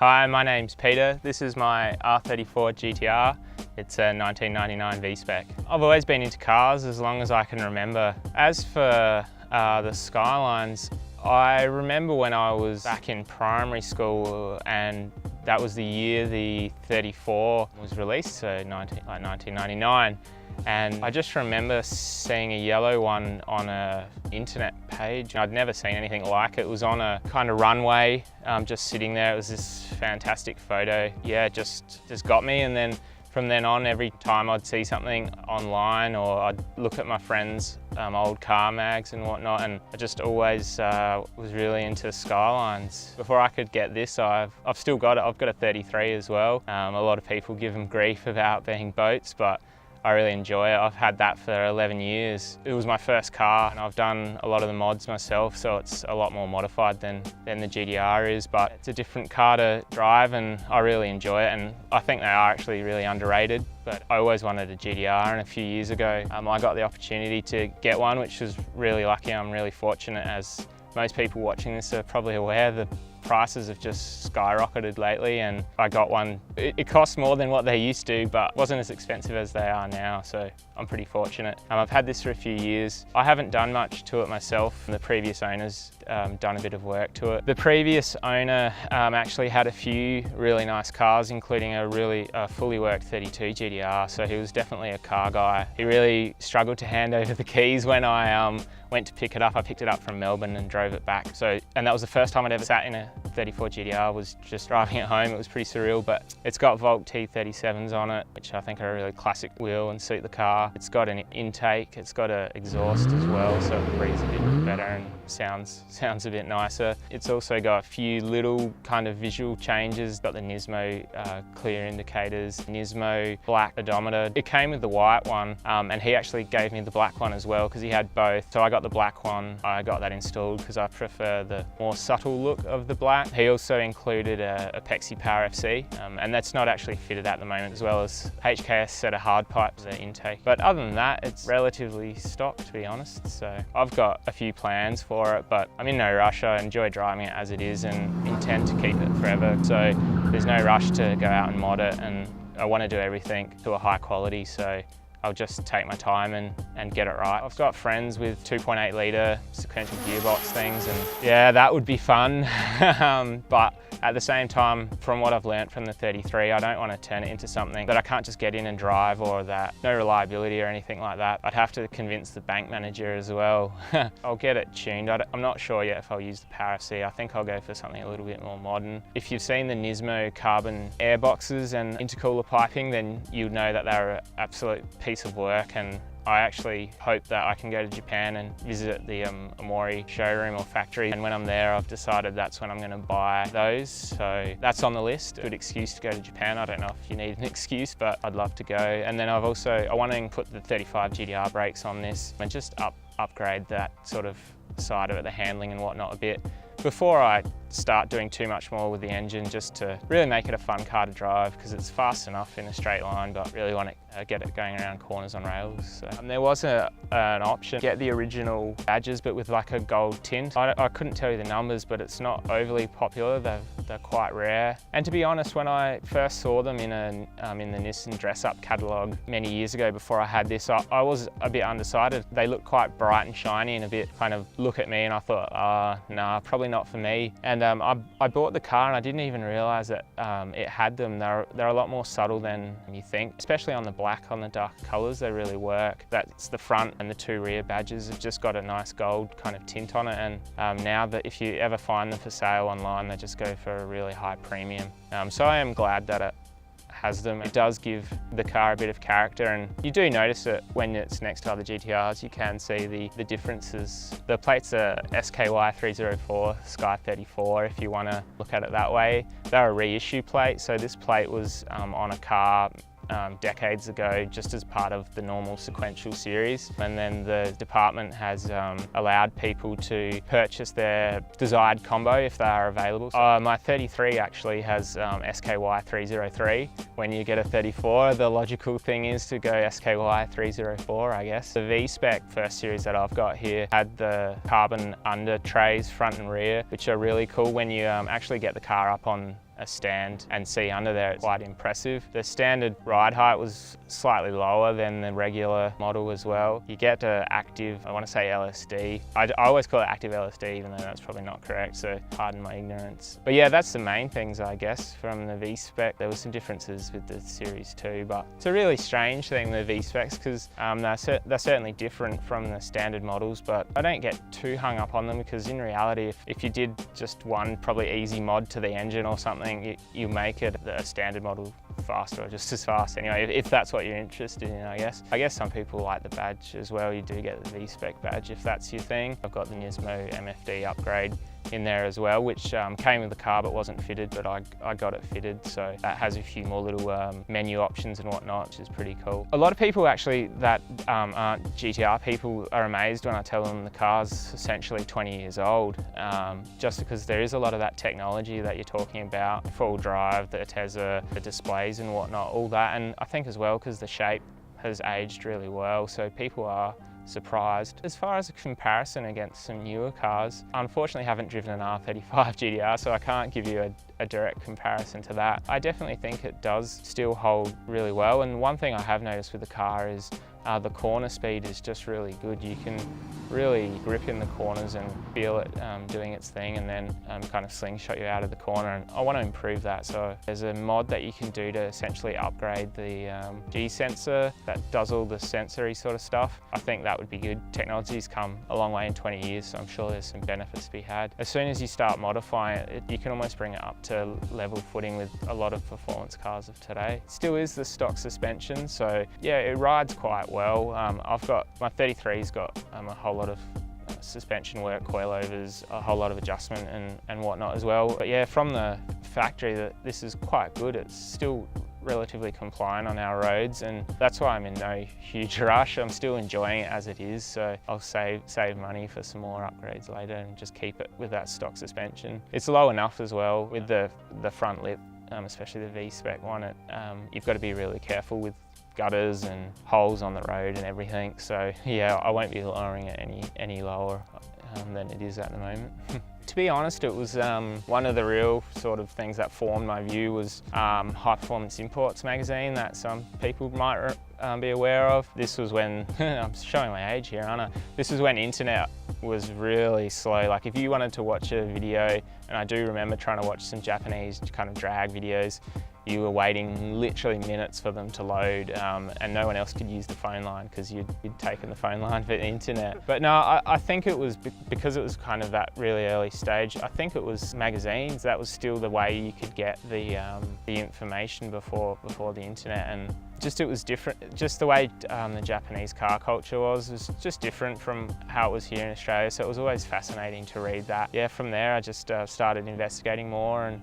Hi, my name's Peter. This is my R34 GTR. It's a 1999 V-Spec. I've always been into cars as long as I can remember. As for the Skylines, I remember when I was back in primary school, and that was the year the 34 was released, so 1999. And I just remember seeing a yellow one on a internet page. I'd never seen anything like it. It was on a kind of runway, just sitting there. It was this fantastic photo. Yeah, it just got me. And then from then on, every time I'd see something online or I'd look at my friends' old car mags and whatnot, and I just always was really into Skylines. Before I could get this, I've still got it. I've got a 33 as well. A lot of people give them grief about being boats, but I really enjoy it. I've had that for 11 years. It was my first car, and I've done a lot of the mods myself, so it's a lot more modified than the GTR is, but it's a different car to drive and I really enjoy it, and I think they are actually really underrated. But I always wanted a GTR, and a few years ago I got the opportunity to get one, which was really lucky. I'm really fortunate, as most people watching this are probably aware. The prices have just skyrocketed lately, and I got one. It costs more than what they used to, but wasn't as expensive as they are now, so I'm pretty fortunate. I've had this for a few years. I haven't done much to it myself. The previous owner's done a bit of work to it. The previous owner actually had a few really nice cars, including a fully worked 32 GTR, so he was definitely a car guy. He really struggled to hand over the keys when I went to pick it up. I picked it up from Melbourne and drove it back. And that was the first time I'd ever sat in a 34 GTR, was just driving it home. It was pretty surreal, but it's got Volt T37s on it, which I think are a really classic wheel and suit the car. It's got an intake, it's got an exhaust as well, so it breathes a bit better and sounds a bit nicer. It's also got a few little kind of visual changes. Got the Nismo clear indicators, Nismo black odometer. It came with the white one, and he actually gave me the black one as well because he had both. So I got the black one. I got that installed because I prefer the more subtle look of the black. He also included a Pexi Power FC, and that's not actually fitted at the moment, as well as HKS set of hard pipes the intake. But other than that, it's relatively stock, to be honest. So I've got a few plans for it, but I'm in no rush. I enjoy driving it as it is and intend to keep it forever. So there's no rush to go out and mod it, and I want to do everything to a high quality. So I'll just take my time and get it right. I've got friends with 2.8 litre sequential gearbox things, and yeah, that would be fun. But at the same time, from what I've learnt from the 33, I don't want to turn it into something that I can't just get in and drive, or that no reliability or anything like that. I'd have to convince the bank manager as well. I'll get it tuned. I'm not sure yet if I'll use the Power FC. I think I'll go for something a little bit more modern. If you've seen the Nismo carbon airboxes and intercooler piping, then you'll know that they're an absolute piece of work, and I actually hope that I can go to Japan and visit the Omori showroom or factory, and when I'm there I've decided that's when I'm going to buy those, so that's on the list. Good excuse to go to Japan. I don't know if you need an excuse, but I'd love to go. And then I want to put the 35 GTR brakes on this and just upgrade that sort of side of it, the handling and whatnot, a bit before I start doing too much more with the engine, just to really make it a fun car to drive, because it's fast enough in a straight line, but really want to get it going around corners on rails. So, there was an option, get the original badges but with like a gold tint. I couldn't tell you the numbers, but it's not overly popular. They're quite rare. And to be honest, when I first saw them in the Nissan dress-up catalogue many years ago, before I had this, I was a bit undecided. They looked quite bright and shiny and a bit kind of look at me, and I thought, nah, probably not for me. And I bought the car and I didn't even realise that it had them. They're a lot more subtle than you think, especially on the black, on the dark colours. They really work. That's the front, and the two rear badges have just got a nice gold kind of tint on it. And now that if you ever find them for sale online, they just go for a really high premium. So I am glad that it has them. It does give the car a bit of character, and you do notice it when it's next to other GTRs. You can see the differences. The plates are SKY304 Sky 34, if you want to look at it that way. They're a reissue plate, so this plate was on a car decades ago, just as part of the normal sequential series. And then the department has allowed people to purchase their desired combo if they are available. My 33 actually has SKY303. When you get a 34, the logical thing is to go SKY304, I guess. The V-Spec first series that I've got here had the carbon under trays, front and rear, which are really cool. When you actually get the car up on a stand and see under there, it's quite impressive. The standard ride height was slightly lower than the regular model as well. You get active, I want to say LSD. I always call it active LSD, even though that's probably not correct, so pardon my ignorance. But yeah, that's the main things, I guess, from the V-Spec. There were some differences with the Series 2, but it's a really strange thing, the V-Specs, because they're certainly different from the standard models, but I don't get too hung up on them, because in reality, if you did just one probably easy mod to the engine or something, you make it a standard model faster or just as fast anyway, if that's what you're interested in, I guess. I guess some people like the badge as well. You do get the V-Spec badge if that's your thing. I've got the Nismo MFD upgrade in there as well, which came with the car but wasn't fitted, but I got it fitted, so that has a few more little menu options and whatnot, which is pretty cool. A lot of people actually that aren't GTR people are amazed when I tell them the car's essentially 20 years old, just because there is a lot of that technology that you're talking about, full drive, the Tesla, the displays and whatnot, all that, and I think as well because the shape has aged really well, so people are surprised. As far as a comparison against some newer cars, unfortunately haven't driven an R34 GTR, so I can't give you a direct comparison to that. I definitely think it does still hold really well, and one thing I have noticed with the car is the corner speed is just really good. You can really grip in the corners and feel it doing its thing, and then kind of slingshot you out of the corner, and I want to improve that. So there's a mod that you can do to essentially upgrade the G sensor that does all the sensory sort of stuff. I think that would be good. Technology's come a long way in 20 years, so I'm sure there's some benefits to be had. As soon as you start modifying it, you can almost bring it up to level footing with a lot of performance cars of today. It still is the stock suspension, so yeah, it rides quite well. I've got, my 33's got a whole lot of suspension work, coilovers, a whole lot of adjustment and whatnot as well. But yeah, from the factory, this is quite good. It's still relatively compliant on our roads, and that's why I'm in no huge rush. I'm still enjoying it as it is, so I'll save money for some more upgrades later and just keep it with that stock suspension. It's low enough as well with the front lip, especially the V-Spec one. You've got to be really careful with gutters and holes on the road and everything, so yeah, I won't be lowering it any lower than it is at the moment. To be honest, it was one of the real sort of things that formed my view was High Performance Imports magazine that some people might be aware of. This was when, I'm showing my age here, aren't I? This was when internet was really slow. Like if you wanted to watch a video, and I do remember trying to watch some Japanese kind of drag videos, you were waiting literally minutes for them to load, and no one else could use the phone line because you'd taken the phone line for the internet. But no, I think it was because it was kind of that really early stage. I think it was magazines. That was still the way you could get the information before the internet, and just it was different. Just the way the Japanese car culture was just different from how it was here in Australia. So it was always fascinating to read that. Yeah, from there I just started investigating more, and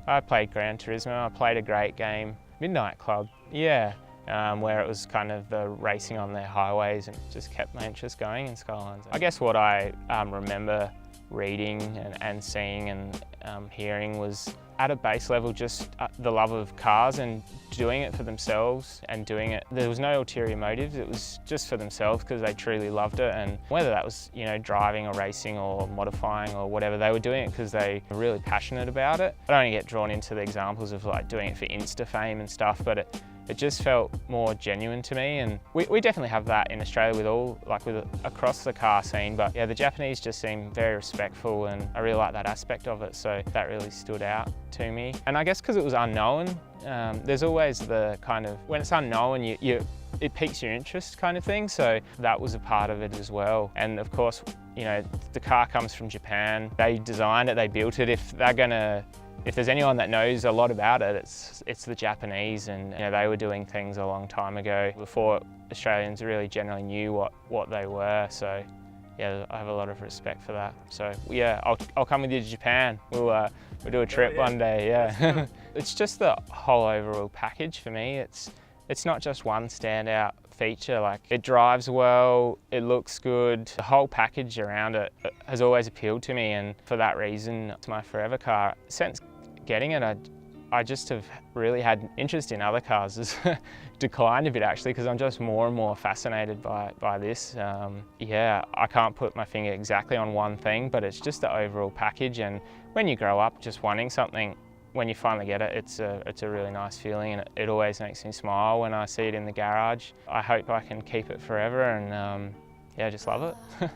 I played Gran Turismo. I played a great game, Midnight Club, yeah, where it was kind of the racing on their highways, and just kept my interest going in Skylines. I guess what I remember reading and seeing and hearing was at a base level just the love of cars and doing it for themselves and doing it. There was no ulterior motives, it was just for themselves because they truly loved it, and whether that was, you know, driving or racing or modifying or whatever, they were doing it because they were really passionate about it. I don't only get drawn into the examples of like doing it for Insta fame and stuff, but it just felt more genuine to me, and we definitely have that in Australia with across the car scene, but yeah, the Japanese just seem very respectful, and I really like that aspect of it, so that really stood out to me. And I guess because it was unknown, there's always the kind of, when it's unknown, it piques your interest kind of thing, so that was a part of it as well. And of course, you know, the car comes from Japan, they designed it, they built it. If there's anyone that knows a lot about it, it's the Japanese, and you know, they were doing things a long time ago before Australians really generally knew what they were. So yeah, I have a lot of respect for that. So yeah, I'll come with you to Japan. We'll do a trip one day. Yeah, it's just the whole overall package for me. It's not just one standout feature. Like, it drives well, it looks good. The whole package around it has always appealed to me, and for that reason, it's my forever car. Since getting it, I just have really had interest in other cars. It's declined a bit actually, because I'm just more and more fascinated by this. Yeah, I can't put my finger exactly on one thing, but it's just the overall package, and when you grow up just wanting something when you finally get it, it's a really nice feeling, and it always makes me smile when I see it in the garage. I hope I can keep it forever, and yeah, just love it.